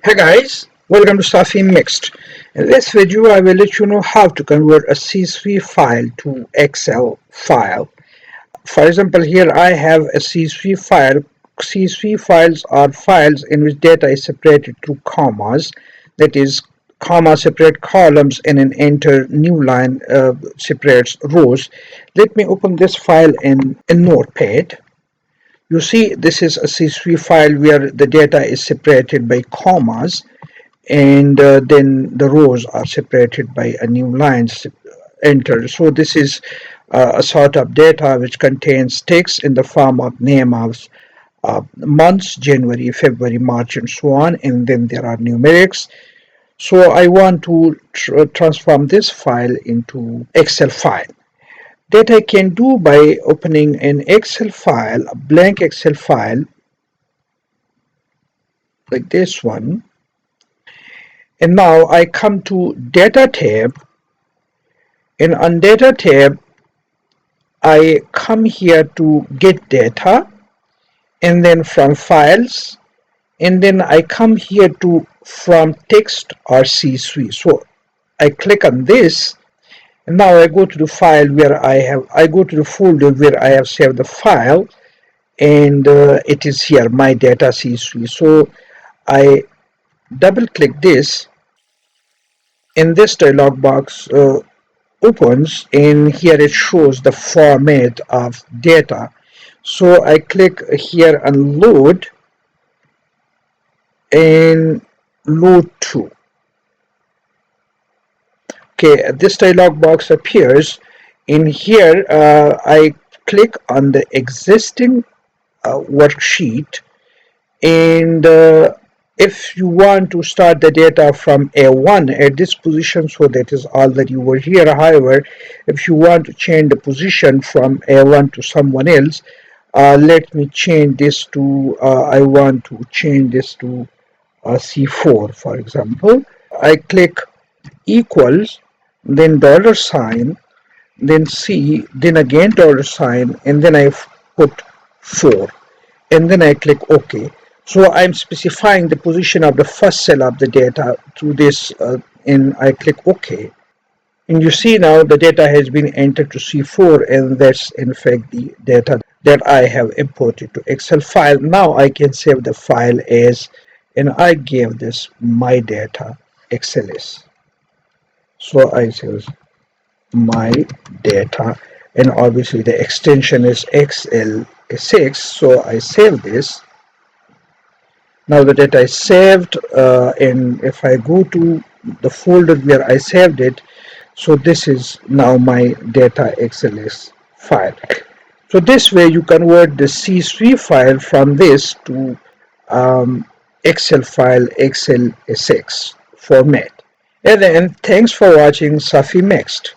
Hey guys, welcome to Safi Mixed. In this video, I will let you know how to convert a CSV file to Excel file. For example, here I have a CSV file. CSV files are files in which data is separated through commas, that is, comma separate columns and an enter new line separates rows. Let me open this file in Notepad. You see, this is a CSV file where the data is separated by commas and then the rows are separated by a new line entered. So this is a sort of data which contains text in the form of name of months, January, February, March, and so on, and then there are numerics. So I want to transform this file into Excel file. That I can do by opening an Excel file, a blank Excel file like this one. And now I come to Data tab, and on Data tab, I come here to Get Data, and then from Files, and then I come here to From Text or CSV. So I click on this, and now I go to the file where I go to the folder where I have saved the file, and it is here, My Data CSV. So I double click this, and this dialog box opens, and here it shows the format of data. So I click here on load and load to. Okay, this dialog box appears. In here I click on the existing worksheet, and if you want to start the data from A1 at this position, so that is all that you were here. However, if you want to change the position from A1 to someone else, let me change this to, I want to change this to C4, for example. I click equals, then dollar sign, then C, then again dollar sign, and then I put 4, and then I click OK. So I'm specifying the position of the first cell of the data through this, and I click OK. And you see now the data has been entered to C4, and that's in fact the data that I have imported to Excel file. Now I can save the file as, and I gave this my data XLS. So I say my data, and obviously the extension is XL6. So I save this. Now the data is saved, and if I go to the folder where I saved it, so this is now my data XLS file. So this way you convert the CSV file from this to Excel file XL6 format. And then thanks for watching Safi Mixed.